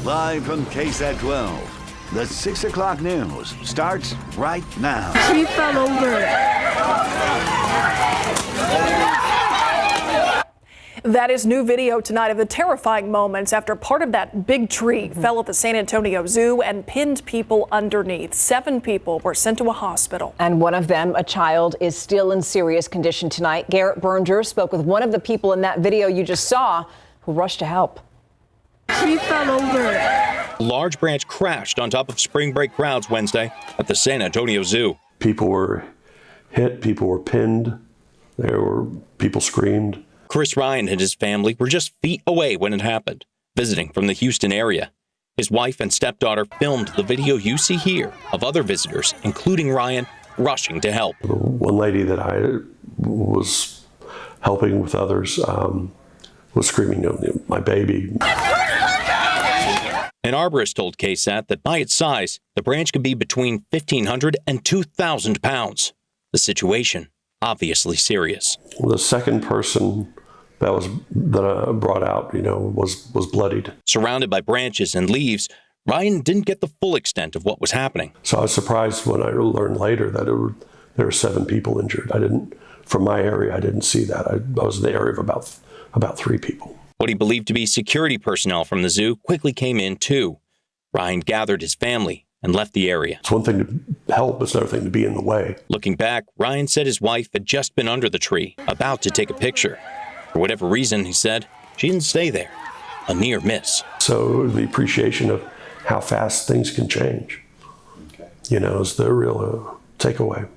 Live from KSAT 12, the 6 o'clock news starts right now. She fell over. That is new video tonight of the terrifying moments after part of that big tree fell at the San Antonio Zoo and pinned people underneath. 7 people were sent to a hospital. And one of them, a child, is still in serious condition tonight. Garrett Berger spoke with one of the people in that video you just saw who rushed to help. She fell over. A large branch crashed on top of spring break crowds Wednesday at the San Antonio Zoo. People were hit, people were pinned, people screamed. Chris Ryan and his family were just feet away when it happened, visiting from the Houston area. His wife and stepdaughter filmed the video you see here of other visitors, including Ryan, rushing to help. One lady that I was helping with others was screaming, "My baby." An arborist told KSAT that by its size, the branch could be between 1,500 and 2,000 pounds. The situation, obviously serious. The second person that I brought out, was bloodied. Surrounded by branches and leaves, Ryan didn't get the full extent of what was happening. So I was surprised when I learned later that there were 7 people injured. From my area, I didn't see that. I was in the area of about 3 people. What he believed to be security personnel from the zoo quickly came in too. Ryan gathered his family and left the area. It's one thing to help, it's another thing to be in the way. Looking back, Ryan said his wife had just been under the tree, about to take a picture. For whatever reason, he said, she didn't stay there. A near miss. So the appreciation of how fast things can change, is the real takeaway.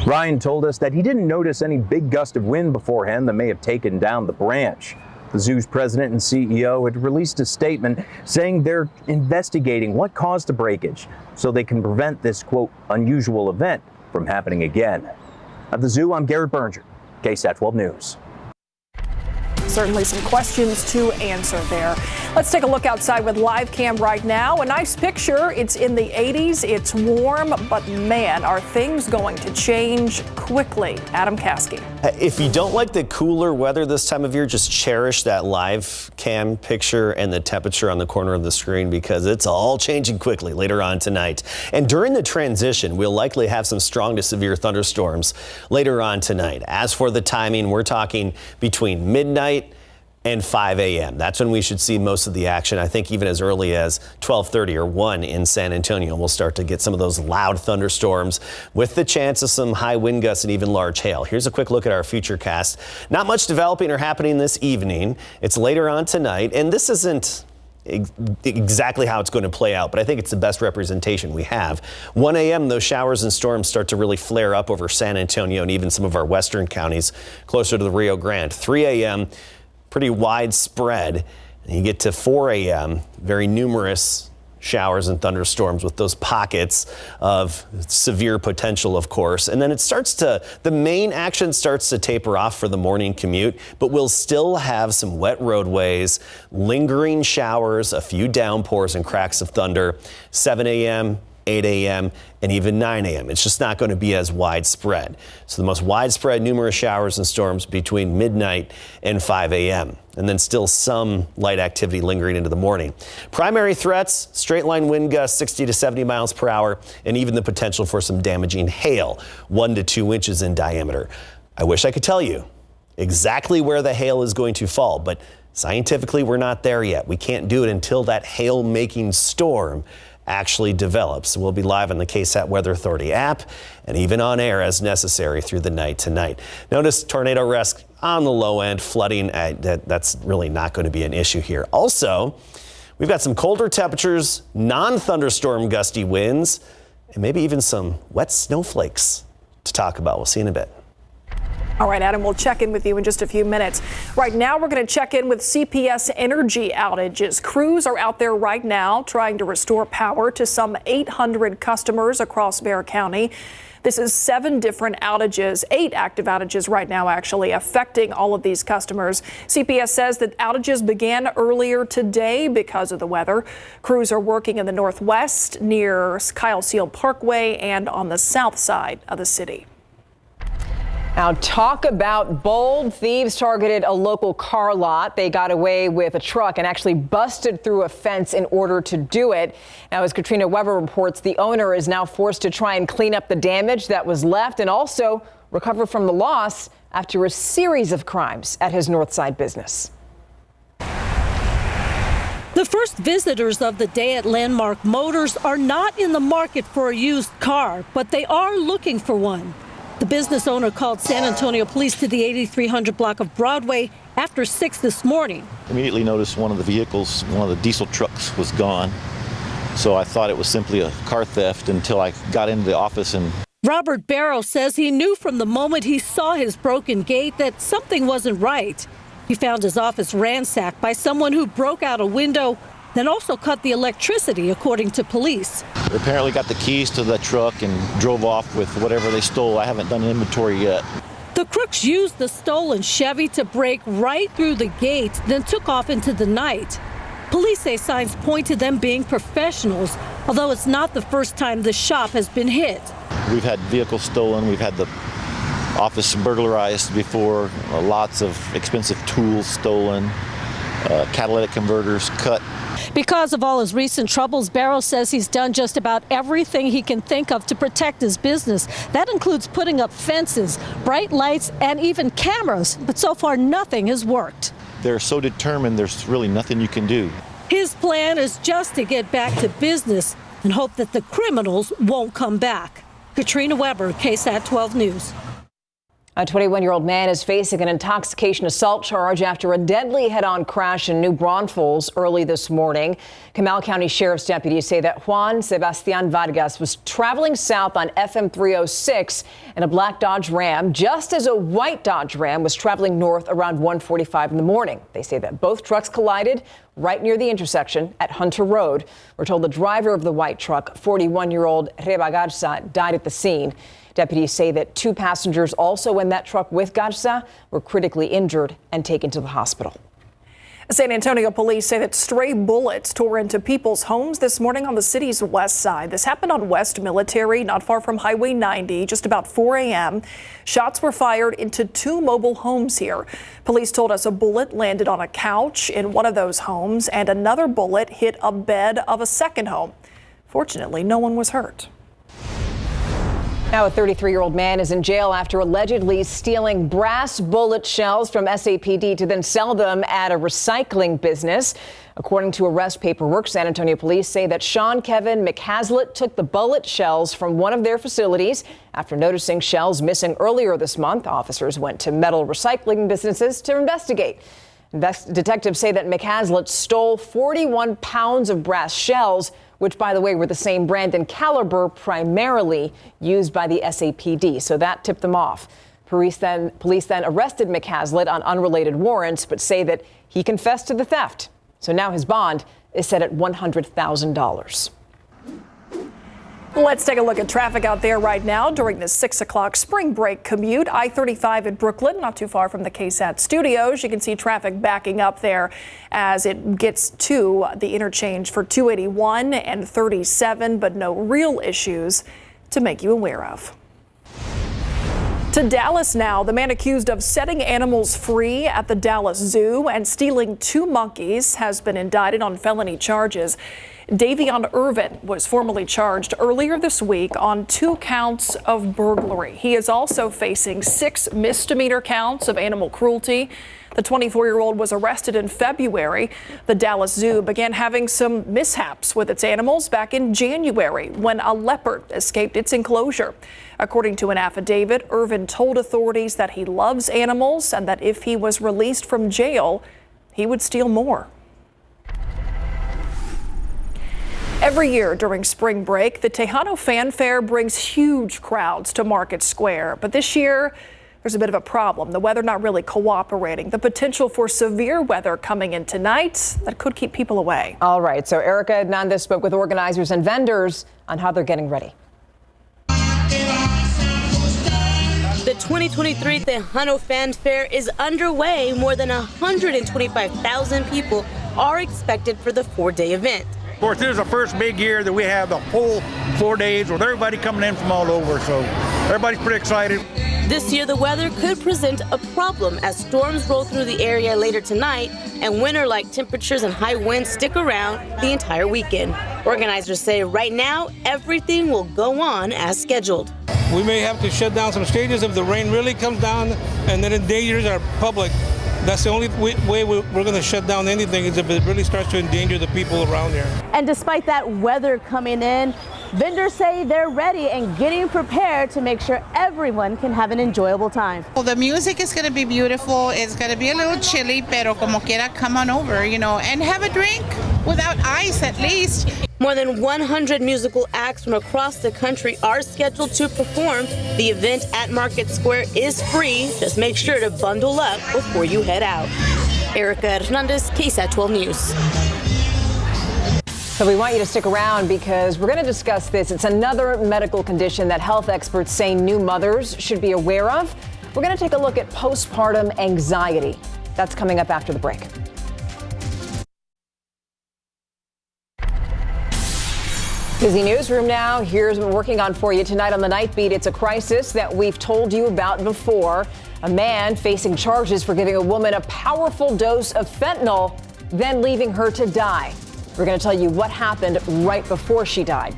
Ryan told us that he didn't notice any big gust of wind beforehand that may have taken down the branch. The zoo's president and CEO had released a statement saying they're investigating what caused the breakage so they can prevent this, quote, unusual event from happening again. At the zoo, I'm Garrett Berger, KSAT 12 News. Certainly some questions to answer there. Let's take a look outside with live cam right now. A nice picture. It's in the 80s. It's warm, but man, are things going to change quickly. Adam Caskey. If you don't like the cooler weather this time of year, just cherish that live cam picture and the temperature on the corner of the screen because it's all changing quickly later on tonight. And during the transition, we'll likely have some strong to severe thunderstorms later on tonight. As for the timing, we're talking between midnight and 5 a.m. That's when we should see most of the action. I think even as early as 12:30 or 1 in San Antonio, we'll start to get some of those loud thunderstorms with the chance of some high wind gusts and even large hail. Here's a quick look at our future cast. Not much developing or happening this evening. It's later on tonight, and this isn't exactly how it's going to play out, but I think it's the best representation we have. 1 a.m. those showers and storms start to really flare up over San Antonio and even some of our western counties closer to the Rio Grande. 3 a.m. pretty widespread. And you get to 4 a.m., very numerous showers and thunderstorms with those pockets of severe potential, of course. And then the main action starts to taper off for the morning commute, but we'll still have some wet roadways, lingering showers, a few downpours and cracks of thunder, 7 a.m., 8 a.m. and even 9 a.m. It's just not going to be as widespread. So the most widespread numerous showers and storms between midnight and 5 a.m. and then still some light activity lingering into the morning. Primary threats, straight line wind gusts 60 to 70 miles per hour and even the potential for some damaging hail, 1 to 2 inches in diameter. I wish I could tell you exactly where the hail is going to fall, but scientifically we're not there yet. We can't do it until that hail-making storm actually develops. We'll be live on the KSAT Weather Authority app and even on air as necessary through the night tonight. Notice tornado risk on the low end, flooding, that's really not going to be an issue here. Also, we've got some colder temperatures, non-thunderstorm gusty winds, and maybe even some wet snowflakes to talk about. We'll see you in a bit. All right, Adam, we'll check in with you in just a few minutes. Right now, we're going to check in with CPS energy outages. Crews are out there right now trying to restore power to some 800 customers across Bexar County. This is 7 different outages, 8 active outages right now, actually, affecting all of these customers. CPS says that outages began earlier today because of the weather. Crews are working in the northwest near Kyle Seal Parkway and on the south side of the city. Now, talk about bold. Thieves targeted a local car lot. They got away with a truck and actually busted through a fence in order to do it. Now, as Katrina Weber reports, the owner is now forced to try and clean up the damage that was left and also recover from the loss after a series of crimes at his Northside business. The first visitors of the day at Landmark Motors are not in the market for a used car, but they are looking for one. The business owner called San Antonio police to the 8300 block of Broadway after 6 this morning. Immediately noticed one of the vehicles, one of the diesel trucks, was gone. So I thought it was simply a car theft until I got into the office. And Robert Barrow says he knew from the moment he saw his broken gate that something wasn't right. He found his office ransacked by someone who broke out a window, then also cut the electricity, according to police. they apparently got the keys to the truck and drove off with whatever they stole. I haven't done inventory yet. The crooks used the stolen Chevy to break right through the gate, then took off into the night. Police say signs point to them being professionals, although it's not the first time the shop has been hit. We've had vehicles stolen. We've had the office burglarized before. Lots of expensive tools stolen. Catalytic converters cut. Because of all his recent troubles, Barrow says he's done just about everything he can think of to protect his business. That includes putting up fences, bright lights, and even cameras. But so far, nothing has worked. They're so determined, there's really nothing you can do. His plan is just to get back to business and hope that the criminals won't come back. Katrina Weber, KSAT 12 News. A 21-year-old man is facing an intoxication assault charge after a deadly head-on crash in New Braunfels early this morning. Comal County Sheriff's deputies say that Juan Sebastian Vargas was traveling south on FM 306 in a black Dodge Ram, just as a white Dodge Ram was traveling north around 1:45 in the morning. They say that both trucks collided right near the intersection at Hunter Road. We're told the driver of the white truck, 41-year-old Reba Garza, died at the scene. Deputies say that 2 passengers also in that truck with Garza were critically injured and taken to the hospital. San Antonio police say that stray bullets tore into people's homes this morning on the city's west side. This happened on West Military, not far from Highway 90, just about 4 a.m. Shots were fired into 2 mobile homes here. Police told us a bullet landed on a couch in one of those homes and another bullet hit a bed of a second home. Fortunately, no one was hurt. Now, a 33-year-old man is in jail after allegedly stealing brass bullet shells from SAPD to then sell them at a recycling business. According to arrest paperwork, San Antonio police say that Sean Kevin McHaslett took the bullet shells from one of their facilities. After noticing shells missing earlier this month, officers went to metal recycling businesses to investigate. Detectives say that McHaslett stole 41 pounds of brass shells, which, by the way, were the same brand and caliber primarily used by the SAPD. So that tipped them off. Police then arrested McHaslett on unrelated warrants, but say that he confessed to the theft. So now his bond is set at $100,000. Let's take a look at traffic out there right now during the 6 o'clock spring break commute. I-35 in Brooklyn, not too far from the KSAT studios. You can see traffic backing up there as it gets to the interchange for 281 and 37, but no real issues to make you aware of. To Dallas now, the man accused of setting animals free at the Dallas Zoo and stealing 2 monkeys has been indicted on felony charges. Davion Irvin was formally charged earlier this week on 2 counts of burglary. He is also facing 6 misdemeanor counts of animal cruelty. The 24-year-old was arrested in February. The Dallas Zoo began having some mishaps with its animals back in January when a leopard escaped its enclosure. According to an affidavit, Irvin told authorities that he loves animals and that if he was released from jail, he would steal more. Every year during spring break, the Tejano Fan Fair brings huge crowds to Market Square. But this year, there's a bit of a problem. The weather not really cooperating. The potential for severe weather coming in tonight that could keep people away. All right, so Erica Hernandez spoke with organizers and vendors on how they're getting ready. The 2023 Tejano Fan Fair is underway. More than 125,000 people are expected for the 4-day event. Of course, this is the first big year that we have the full 4 days with everybody coming in from all over, so everybody's pretty excited. This year, the weather could present a problem as storms roll through the area later tonight and winter-like temperatures and high winds stick around the entire weekend. Organizers say right now, everything will go on as scheduled. We may have to shut down some stages if the rain really comes down and then endangers our public. That's the only way we're going to shut down anything, is if it really starts to endanger the people around here. And despite that weather coming in, vendors say they're ready and getting prepared to make sure everyone can have an enjoyable time. Well, the music is going to be beautiful. It's going to be a little chilly, pero como quiera, come on over, and have a drink without ice at least. More than 100 musical acts from across the country are scheduled to perform. The event at Market Square is free. Just make sure to bundle up before you head out. Erica Hernandez, KSAT 12 News. So we want you to stick around because we're going to discuss this. It's another medical condition that health experts say new mothers should be aware of. We're going to take a look at postpartum anxiety. That's coming up after the break. Busy newsroom now. Here's what we're working on for you tonight on the Night Beat. It's a crisis that we've told you about before. A man facing charges for giving a woman a powerful dose of fentanyl, then leaving her to die. We're going to tell you what happened right before she died.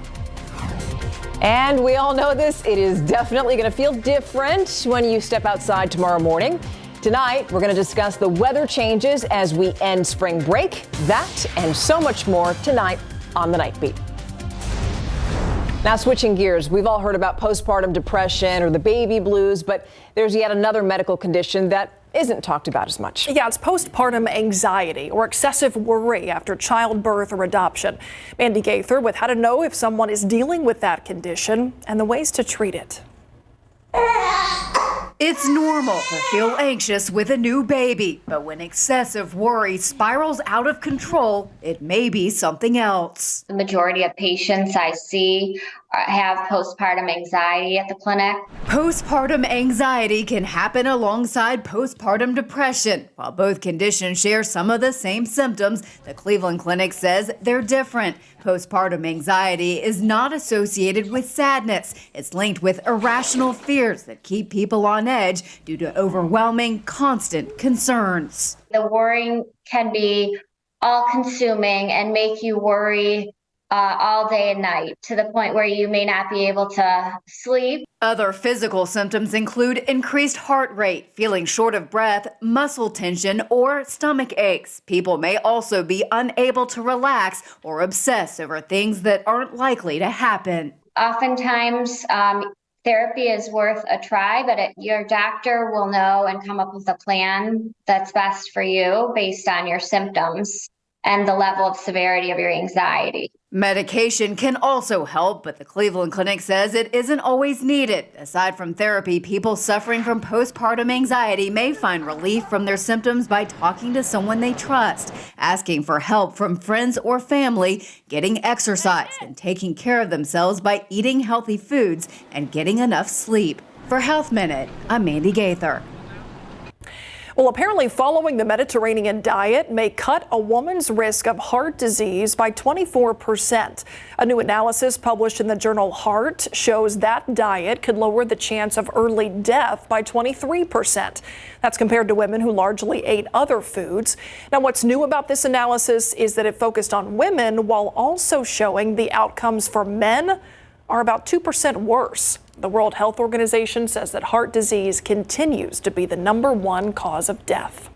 And we all know this. It is definitely going to feel different when you step outside tomorrow morning. Tonight, we're going to discuss the weather changes as we end spring break. That and so much more tonight on the Night Beat. Now, switching gears, we've all heard about postpartum depression or the baby blues, but there's yet another medical condition that isn't talked about as much. Yeah, it's postpartum anxiety or excessive worry after childbirth or adoption. Mandy Gaither with how to know if someone is dealing with that condition and the ways to treat it. It's normal to feel anxious with a new baby, but when excessive worry spirals out of control, it may be something else. The majority of patients I see have postpartum anxiety at the clinic. Postpartum anxiety can happen alongside postpartum depression. While both conditions share some of the same symptoms, the Cleveland Clinic says they're different. Postpartum anxiety is not associated with sadness. It's linked with irrational fears that keep people on edge due to overwhelming, constant concerns. The worrying can be all-consuming and make you worry all day and night to the point where you may not be able to sleep. Other physical symptoms include increased heart rate, feeling short of breath, muscle tension, or stomach aches. People may also be unable to relax or obsess over things that aren't likely to happen. Oftentimes, therapy is worth a try, but your doctor will know and come up with a plan that's best for you based on your symptoms and the level of severity of your anxiety. Medication can also help, but the Cleveland Clinic says it isn't always needed. Aside from therapy, people suffering from postpartum anxiety may find relief from their symptoms by talking to someone they trust, asking for help from friends or family, getting exercise, and taking care of themselves by eating healthy foods and getting enough sleep. For Health Minute, I'm Mandy Gaither. Well, apparently following the Mediterranean diet may cut a woman's risk of heart disease by 24%. A new analysis published in the journal Heart shows that diet could lower the chance of early death by 23%. That's compared to women who largely ate other foods. Now, what's new about this analysis is that it focused on women while also showing the outcomes for men are about 2% worse. The World Health Organization says that heart disease continues to be the #1 cause of death.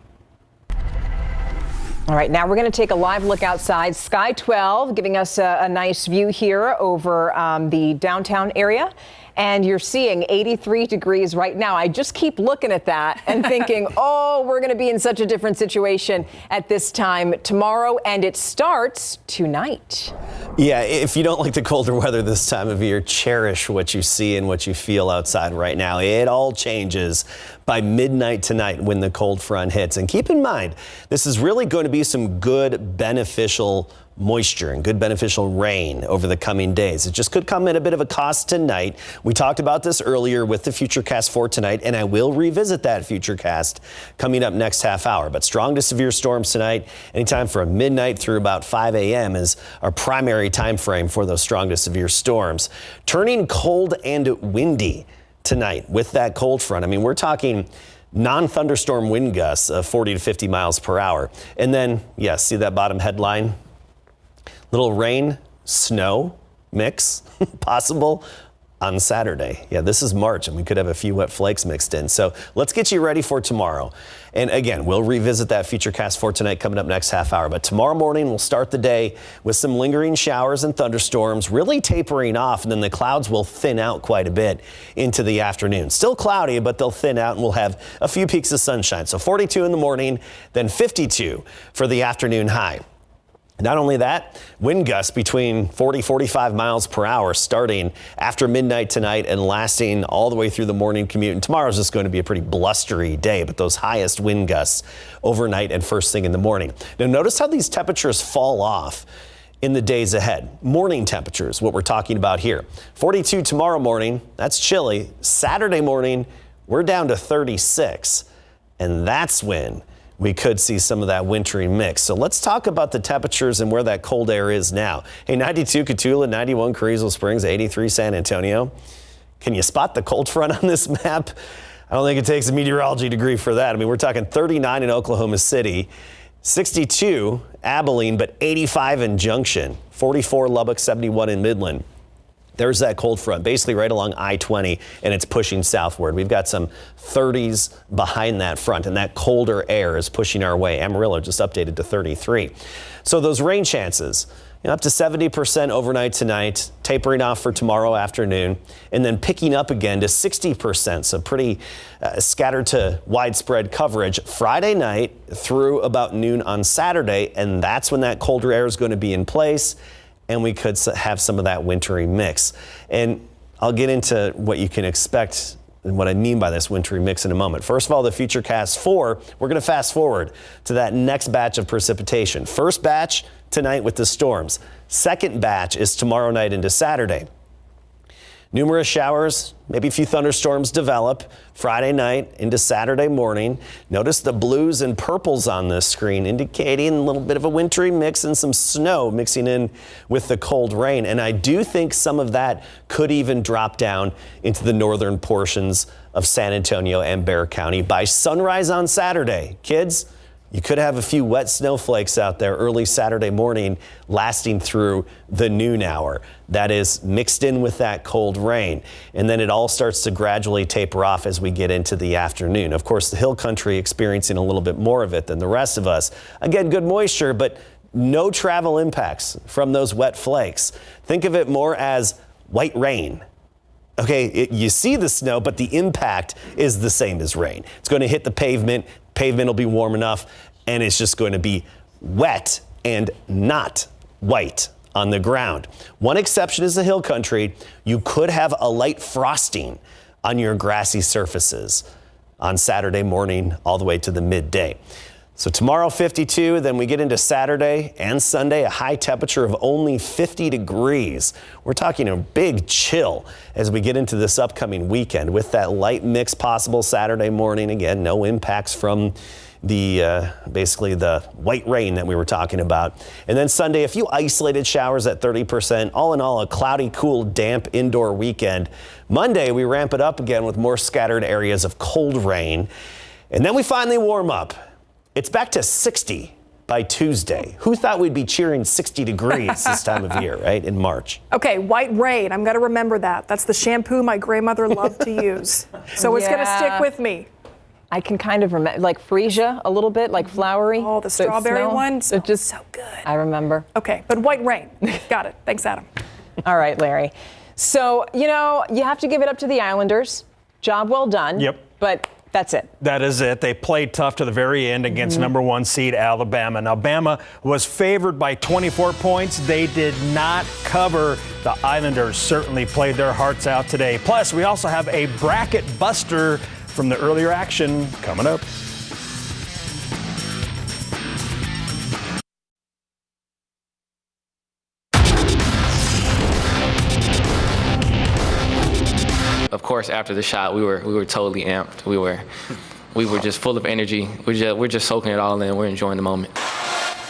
All right, now we're going to take a live look outside. Sky 12 giving us a nice view here over the downtown area. And you're seeing 83 degrees right now. I just keep looking at that and thinking, oh, we're going to be in such a different situation at this time tomorrow. And it starts tonight. Yeah, if you don't like the colder weather this time of year, cherish what you see and what you feel outside right now. It all changes by midnight tonight when the cold front hits. And keep in mind, this is really going to be some good beneficial moisture and good beneficial rain over the coming days. It just could come at a bit of a cost tonight. We talked about this earlier with the Futurecast for tonight, and I will revisit that Futurecast coming up next half hour. But strong to severe storms tonight, anytime from midnight through about 5 a.m. is our primary time frame for those strong to severe storms. Turning cold and windy tonight with that cold front. I mean, we're talking non-thunderstorm wind gusts of 40 to 50 miles per hour. And then, yes, see that bottom headline? Little rain, snow mix possible on Saturday. Yeah, this is March, and we could have a few wet flakes mixed in. So let's get you ready for tomorrow. And again, we'll revisit that Futurecast for tonight coming up next half hour. But tomorrow morning, we'll start the day with some lingering showers and thunderstorms, really tapering off, and then the clouds will thin out quite a bit into the afternoon. Still cloudy, but they'll thin out, and we'll have a few peaks of sunshine. So 42 in the morning, then 52 for the afternoon high. Not only that, wind gusts between 40, 45 miles per hour starting after midnight tonight and lasting all the way through the morning commute. And tomorrow's just going to be a pretty blustery day, but those highest wind gusts overnight and first thing in the morning. Now notice how these temperatures fall off in the days ahead. Morning temperatures, what we're talking about here. 42 tomorrow morning, that's chilly. Saturday morning, we're down to 36. And that's when we could see some of that wintry mix. So let's talk about the temperatures and where that cold air is now. Hey, 92 Cotulla, 91 Carrizo Springs, 83 San Antonio. Can you spot the cold front on this map? I don't think it takes a meteorology degree for that. I mean, we're talking 39 in Oklahoma City, 62 Abilene, but 85 in Junction, 44 Lubbock, 71 in Midland. There's that cold front, basically right along I-20, and it's pushing southward. We've got some 30s behind that front, and that colder air is pushing our way. Amarillo just updated to 33. So those rain chances, up to 70% overnight tonight, tapering off for tomorrow afternoon, and then picking up again to 60%. So pretty scattered to widespread coverage Friday night through about noon on Saturday, and that's when that colder air is going to be in place. And we could have some of that wintry mix. And I'll get into what you can expect and what I mean by this wintry mix in a moment. First of all, the Futurecast 4, we're going to fast forward to that next batch of precipitation. First batch tonight with the storms. Second batch is tomorrow night into Saturday. Numerous showers, maybe a few thunderstorms develop Friday night into Saturday morning. Notice the blues and purples on this screen indicating a little bit of a wintry mix and some snow mixing in with the cold rain. And I do think some of that could even drop down into the northern portions of San Antonio and Bexar County by sunrise on Saturday. Kids, you could have a few wet snowflakes out there early Saturday morning lasting through the noon hour. That is mixed in with that cold rain. And then it all starts to gradually taper off as we get into the afternoon. Of course, the hill country experiencing a little bit more of it than the rest of us. Again, good moisture, but no travel impacts from those wet flakes. Think of it more as white rain. Okay, you see the snow, but the impact is the same as rain. It's going to hit the pavement. Pavement will be warm enough, and it's just going to be wet and not white on the ground. One exception is the hill country. You could have a light frosting on your grassy surfaces on Saturday morning all the way to the midday. So tomorrow 52, then we get into Saturday and Sunday, a high temperature of only 50 degrees. We're talking a big chill as we get into this upcoming weekend with that light mix possible Saturday morning. Again, no impacts from the basically the white rain that we were talking about. And then Sunday, a few isolated showers at 30%. All in all, a cloudy, cool, damp indoor weekend. Monday, we ramp it up again with more scattered areas of cold rain. And then we finally warm up. It's back to 60 by Tuesday. Who thought we'd be cheering 60 degrees this time of year, right, in March? Okay, white rain. I'm going to remember that. That's the shampoo my grandmother loved to use. So it's going to stick with me. I can kind of remember, like freesia a little bit, like flowery. Oh, the strawberry one? It just so good. I remember. Okay, but white rain. Got it. Thanks, Adam. All right, Larry. So, you have to give it up to the Islanders. Job well done. Yep. But that's it. That is it. They played tough to the very end against number 1 seed Alabama. Now, Bama was favored by 24 points. They did not cover. The Islanders certainly played their hearts out today. Plus, we also have a bracket buster from the earlier action coming up. Of course, after the shot, we were totally amped. We were just full of energy. We're just soaking it all in. We're enjoying the moment.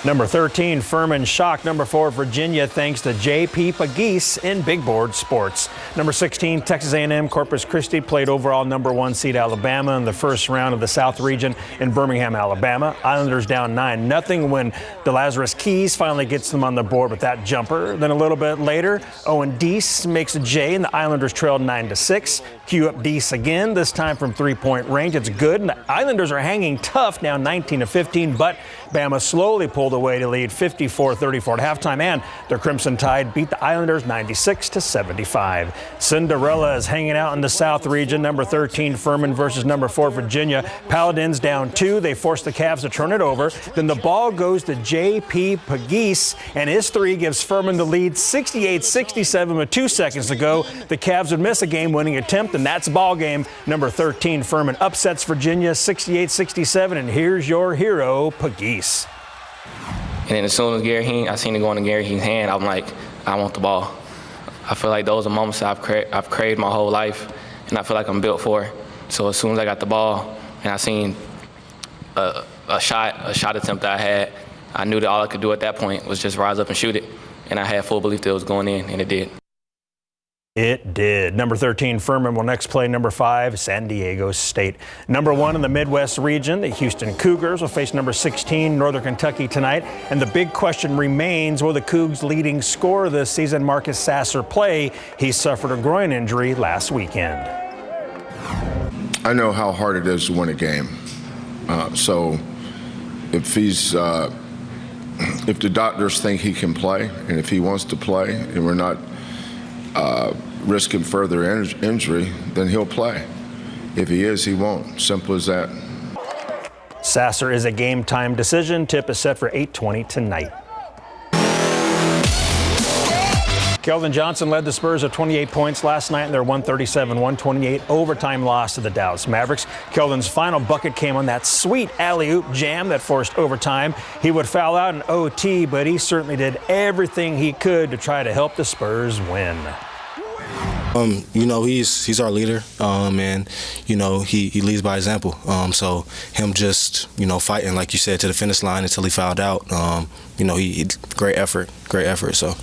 Number 13, Furman shocked number 4, Virginia, thanks to J.P. Pegues in big board sports. Number 16, Texas A&M Corpus Christi played overall number 1 seed Alabama in the first round of the South Region in Birmingham, Alabama. Islanders down 9-0 when DeLazarus Keys finally gets them on the board with that jumper. Then a little bit later, Owen Deese makes a J and the Islanders trailed 9-6. Cue up Deese again, this time from three-point range. It's good, and the Islanders are hanging tough now 19-15, but Bama slowly pulled away to lead 54-34 at halftime, and their Crimson Tide beat the Islanders 96-75. Cinderella is hanging out in the South Region. Number 13 Furman versus number 4 Virginia. Paladins down 2. They force the Cavs to turn it over. Then the ball goes to J.P. Pegues, and his 3 gives Furman the lead 68-67 with 2 seconds to go. The Cavs would miss a game-winning attempt, and that's ball game. Number 13 Furman upsets Virginia 68-67, and here's your hero, Pegues. And then as soon as I seen it go into Gary Hean's hand, I'm like, I want the ball. I feel like those are moments I've craved my whole life, and I feel like I'm built for it. So as soon as I got the ball and I seen a shot attempt that I had, I knew that all I could do at that point was just rise up and shoot it. And I had full belief that it was going in, and it did. It did. Number 13 Furman will next play number 5 San Diego State. Number 1 in the Midwest region, the Houston Cougars will face number 16 Northern Kentucky tonight. And the big question remains, will the Cougs' leading scorer this season, Marcus Sasser, play? He suffered a groin injury last weekend. I know how hard it is to win a game. So if the doctors think he can play, and if he wants to play, and we're not risking further injury, then he'll play. If he is, he won't. Simple as that. Sasser is a game-time decision. Tip is set for 8:20 tonight. Keldon Johnson led the Spurs at 28 points last night in their 137-128 overtime loss to the Dallas Mavericks. Keldon's final bucket came on that sweet alley-oop jam that forced overtime. He would foul out in OT, but he certainly did everything he could to try to help the Spurs win. He's our leader, and he leads by example. So him just fighting, like you said, to the finish line until he fouled out. He great effort. So.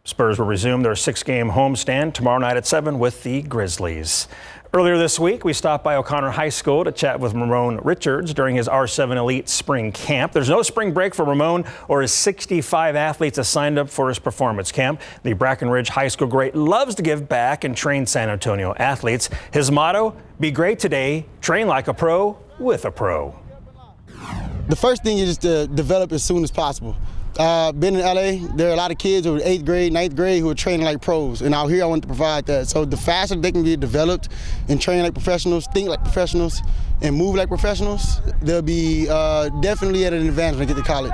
Spurs will resume their 6-game homestand tomorrow night at 7 with the Grizzlies. Earlier this week, we stopped by O'Connor High School to chat with Ramon Richards during his R7 Elite Spring Camp. There's no spring break for Ramon or his 65 athletes that signed up for his performance camp. The Brackenridge High School great loves to give back and train San Antonio athletes. His motto, be great today, train like a pro with a pro. The first thing is to develop as soon as possible. Been in LA, there are a lot of kids who are 8th grade, 9th grade who are training like pros, and out here I want to provide that. So the faster they can be developed and train like professionals, think like professionals, and move like professionals, they'll be definitely at an advantage when they get to college.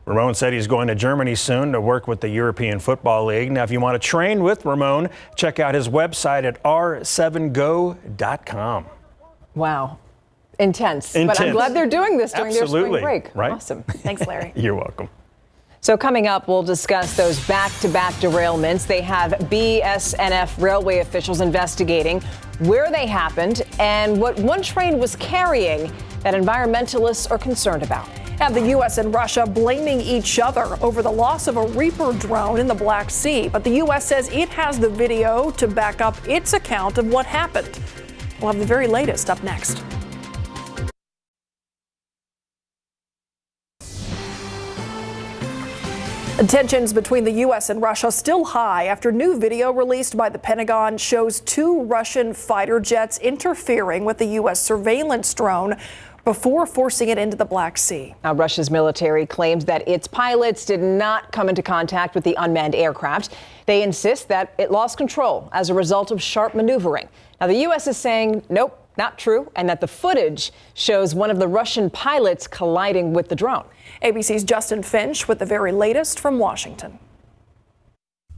Ramon said he's going to Germany soon to work with the European Football League. Now, if you want to train with Ramon, check out his website at r7go.com. Wow. Intense. But I'm glad they're doing this during their spring break. Right? Awesome. Thanks, Larry. You're welcome. So coming up, we'll discuss those back-to-back derailments. They have BSNF railway officials investigating where they happened and what one train was carrying that environmentalists are concerned about. And the U.S. and Russia blaming each other over the loss of a Reaper drone in the Black Sea. But the U.S. says it has the video to back up its account of what happened. We'll have the very latest up next. Tensions between the U.S. and Russia still high after new video released by the Pentagon shows 2 Russian fighter jets interfering with the U.S. surveillance drone before forcing it into the Black Sea. Now, Russia's military claims that its pilots did not come into contact with the unmanned aircraft. They insist that it lost control as a result of sharp maneuvering. Now, the U.S. is saying, nope, not true, and that the footage shows one of the Russian pilots colliding with the drone. ABC's Justin Finch with the very latest from Washington.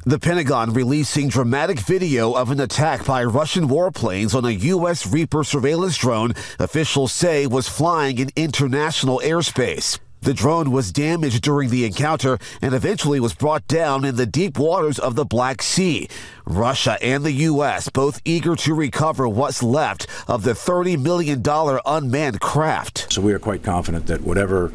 The Pentagon releasing dramatic video of an attack by Russian warplanes on a U.S. Reaper surveillance drone officials say was flying in international airspace. The drone was damaged during the encounter and eventually was brought down in the deep waters of the Black Sea. Russia and the U.S. both eager to recover what's left of the $30 million unmanned craft. So we are quite confident that whatever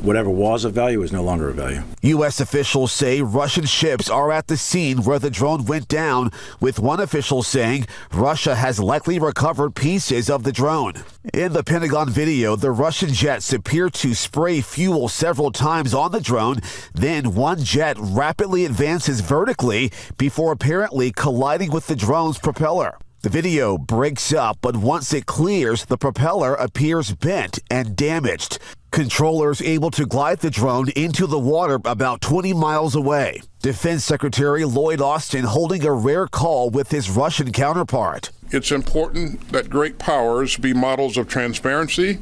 whatever was of value is no longer of value. U.S. officials say Russian ships are at the scene where the drone went down, with one official saying Russia has likely recovered pieces of the drone. In the Pentagon video, the Russian jets appear to spray fuel several times on the drone. Then one jet rapidly advances vertically before apparently colliding with the drone's propeller. The video breaks up, but once it clears, the propeller appears bent and damaged. Controllers able to glide the drone into the water about 20 miles away. Defense Secretary Lloyd Austin holding a rare call with his Russian counterpart. It's important that great powers be models of transparency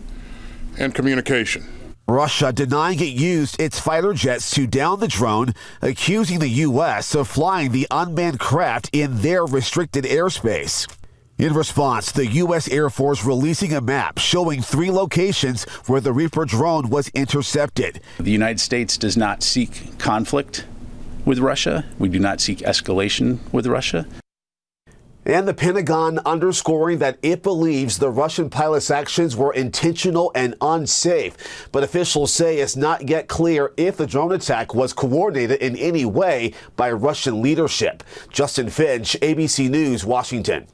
and communication. Russia denying it used its fighter jets to down the drone, accusing the U.S. of flying the unmanned craft in their restricted airspace. In response, the U.S. Air Force releasing a map showing 3 locations where the Reaper drone was intercepted. The United States does not seek conflict with Russia. We do not seek escalation with Russia. And the Pentagon underscoring that it believes the Russian pilot's actions were intentional and unsafe. But officials say it's not yet clear if the drone attack was coordinated in any way by Russian leadership. Justin Finch, ABC News, Washington.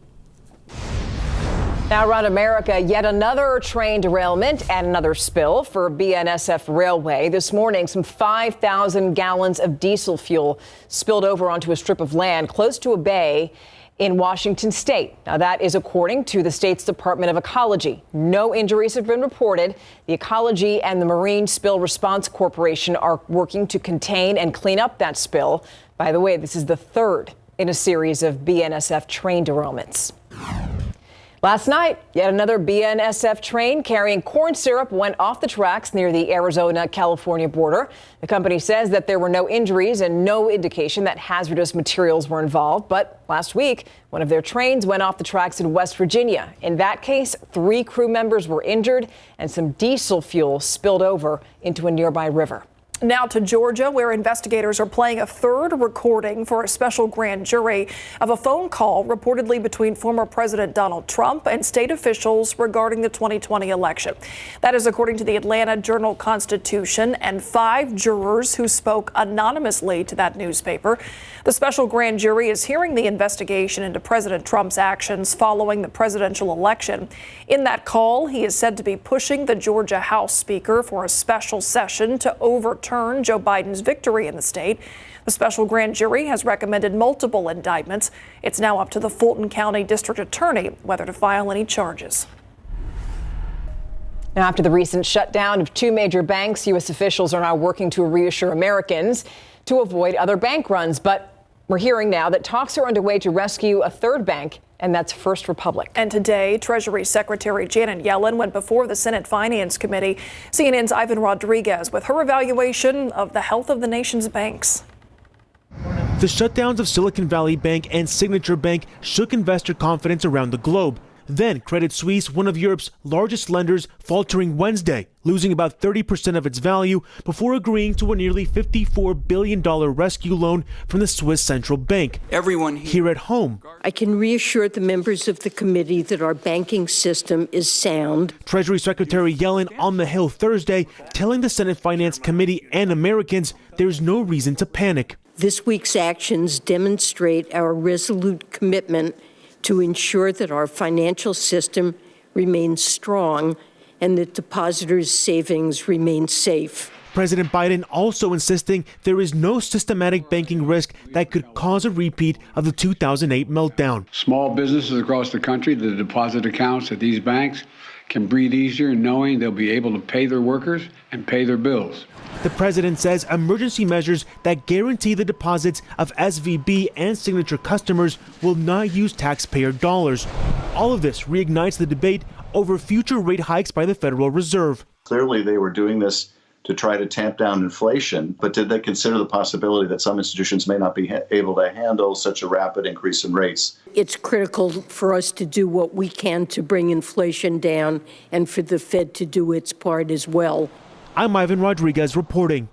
Now around America, yet another train derailment and another spill for BNSF Railway. This morning, some 5,000 gallons of diesel fuel spilled over onto a strip of land close to a bay in Washington state. Now, that is according to the state's Department of Ecology. No injuries have been reported. The Ecology and the Marine Spill Response Corporation are working to contain and clean up that spill. By the way, this is the third in a series of BNSF train derailments. Last night, yet another BNSF train carrying corn syrup went off the tracks near the Arizona-California border. The company says that there were no injuries and no indication that hazardous materials were involved. But last week, one of their trains went off the tracks in West Virginia. In that case, 3 crew members were injured and some diesel fuel spilled over into a nearby river. Now to Georgia, where investigators are playing a third recording for a special grand jury of a phone call reportedly between former President Donald Trump and state officials regarding the 2020 election. That is according to the Atlanta Journal-Constitution and 5 jurors who spoke anonymously to that newspaper. The special grand jury is hearing the investigation into President Trump's actions following the presidential election. In that call, he is said to be pushing the Georgia House Speaker for a special session to overturn Joe Biden's victory in the state. The special grand jury has recommended multiple indictments. It's now up to the Fulton County District Attorney whether to file any charges. Now, after the recent shutdown of 2 major banks, U.S. officials are now working to reassure Americans to avoid other bank runs. But we're hearing now that talks are underway to rescue a third bank, and that's First Republic. And today, Treasury Secretary Janet Yellen went before the Senate Finance Committee. CNN's Ivan Rodriguez with her evaluation of the health of the nation's banks. The shutdowns of Silicon Valley Bank and Signature Bank shook investor confidence around the globe. Then Credit Suisse, one of Europe's largest lenders, faltering Wednesday, losing about 30% of its value before agreeing to a nearly $54 billion rescue loan from the Swiss Central Bank. Everyone here at home, I can reassure the members of the committee that our banking system is sound. Treasury Secretary Yellen on the Hill Thursday, telling the Senate Finance Committee and Americans there's no reason to panic. This week's actions demonstrate our resolute commitment to ensure that our financial system remains strong and that depositors' savings remain safe. President Biden also insisting there is no systematic banking risk that could cause a repeat of the 2008 meltdown. Small businesses across the country, the deposit accounts at these banks can breathe easier knowing they'll be able to pay their workers and pay their bills. The president says emergency measures that guarantee the deposits of SVB and Signature customers will not use taxpayer dollars. All of this reignites the debate over future rate hikes by the Federal Reserve. Clearly, they were doing this to try to tamp down inflation, but did they consider the possibility that some institutions may not be able to handle such a rapid increase in rates? It's critical for us to do what we can to bring inflation down and for the Fed to do its part as well. I'm Ivan Rodriguez reporting.